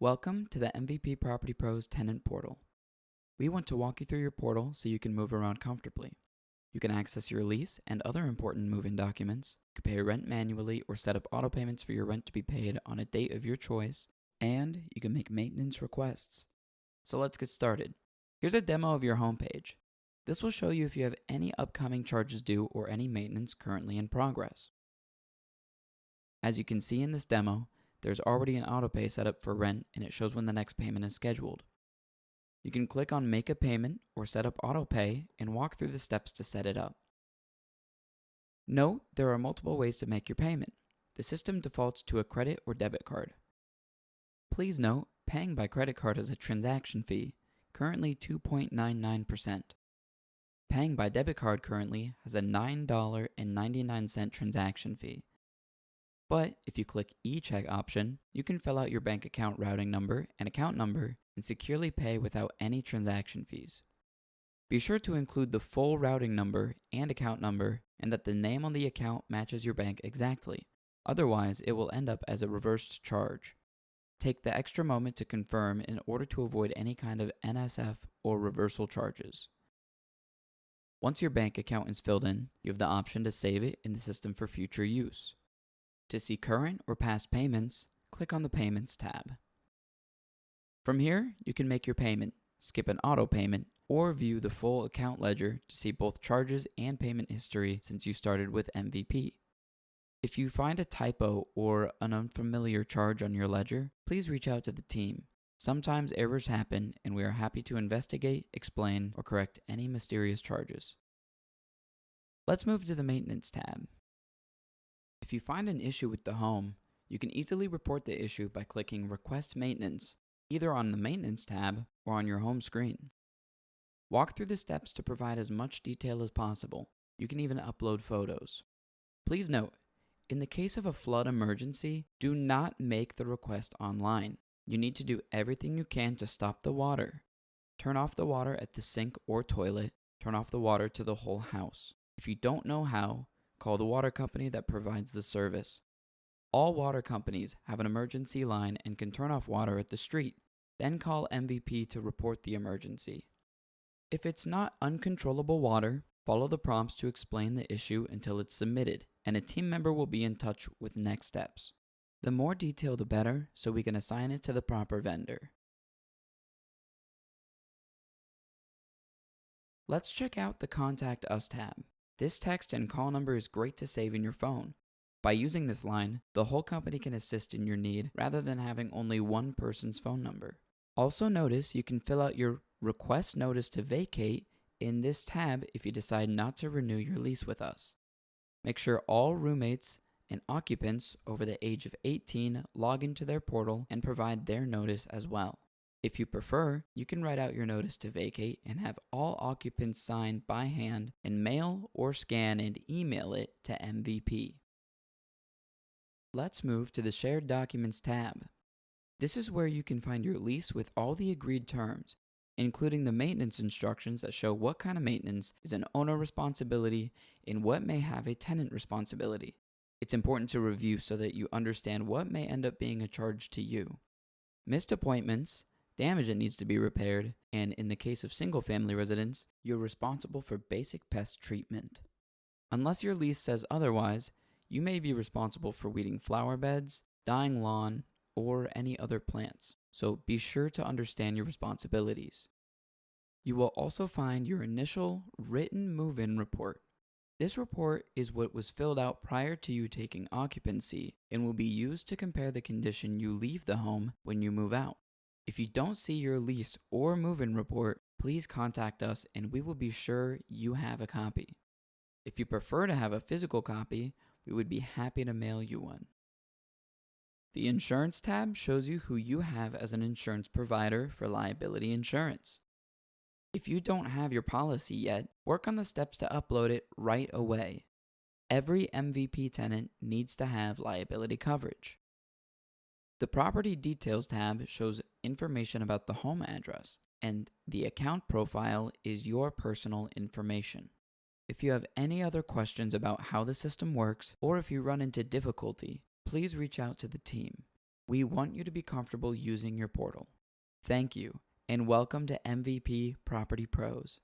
Welcome to the MVP Property Pros Tenant Portal. We want to walk you through your portal so you can move around comfortably. You can access your lease and other important move-in documents, you can pay rent manually or set up auto payments for your rent to be paid on a date of your choice, and you can make maintenance requests. So let's get started. Here's a demo of your homepage. This will show you if you have any upcoming charges due or any maintenance currently in progress. As you can see in this demo, there's already an autopay set up for rent and it shows when the next payment is scheduled. You can click on Make a Payment or Set up Autopay and walk through the steps to set it up. Note there are multiple ways to make your payment. The system defaults to a credit or debit card. Please note, paying by credit card has a transaction fee, currently 2.99%. Paying by debit card currently has a $9.99 transaction fee. But if you click e-check option, you can fill out your bank account routing number and account number and securely pay without any transaction fees. Be sure to include the full routing number and account number and that the name on the account matches your bank exactly. Otherwise, it will end up as a reversed charge. Take the extra moment to confirm in order to avoid any kind of NSF or reversal charges. Once your bank account is filled in, you have the option to save it in the system for future use. To see current or past payments, click on the Payments tab. From here, you can make your payment, skip an auto payment, or view the full account ledger to see both charges and payment history since you started with MVP. If you find a typo or an unfamiliar charge on your ledger, please reach out to the team. Sometimes errors happen and we are happy to investigate, explain, or correct any mysterious charges. Let's move to the Maintenance tab. If you find an issue with the home, you can easily report the issue by clicking Request Maintenance, either on the Maintenance tab or on your home screen. Walk through the steps to provide as much detail as possible. You can even upload photos. Please note, in the case of a flood emergency, do not make the request online. You need to do everything you can to stop the water. Turn off the water at the sink or toilet. Turn off the water to the whole house. If you don't know how, call the water company that provides the service. All water companies have an emergency line and can turn off water at the street. Then call MVP to report the emergency. If it's not uncontrollable water, follow the prompts to explain the issue until it's submitted, and a team member will be in touch with next steps. The more detail the better, so we can assign it to the proper vendor. Let's check out the Contact Us tab. This text and call number is great to save in your phone. By using this line, the whole company can assist in your need rather than having only one person's phone number. Also notice you can fill out your request notice to vacate in this tab if you decide not to renew your lease with us. Make sure all roommates and occupants over the age of 18 log into their portal and provide their notice as well. If you prefer, you can write out your notice to vacate and have all occupants sign by hand and mail or scan and email it to MVP. Let's move to the Shared Documents tab. This is where you can find your lease with all the agreed terms, including the maintenance instructions that show what kind of maintenance is an owner responsibility and what may have a tenant responsibility. It's important to review so that you understand what may end up being a charge to you. Missed appointments, damage that needs to be repaired, and in the case of single-family residents, you're responsible for basic pest treatment. Unless your lease says otherwise, you may be responsible for weeding flower beds, dying lawn, or any other plants, so be sure to understand your responsibilities. You will also find your initial written move-in report. This report is what was filled out prior to you taking occupancy and will be used to compare the condition you leave the home when you move out. If you don't see your lease or move-in report, please contact us and we will be sure you have a copy. If you prefer to have a physical copy, we would be happy to mail you one. The Insurance tab shows you who you have as an insurance provider for liability insurance. If you don't have your policy yet, work on the steps to upload it right away. Every MVP tenant needs to have liability coverage. The Property Details tab shows information about the home address, and the account profile is your personal information. If you have any other questions about how the system works, or if you run into difficulty, please reach out to the team. We want you to be comfortable using your portal. Thank you, and welcome to MVP Property Pros.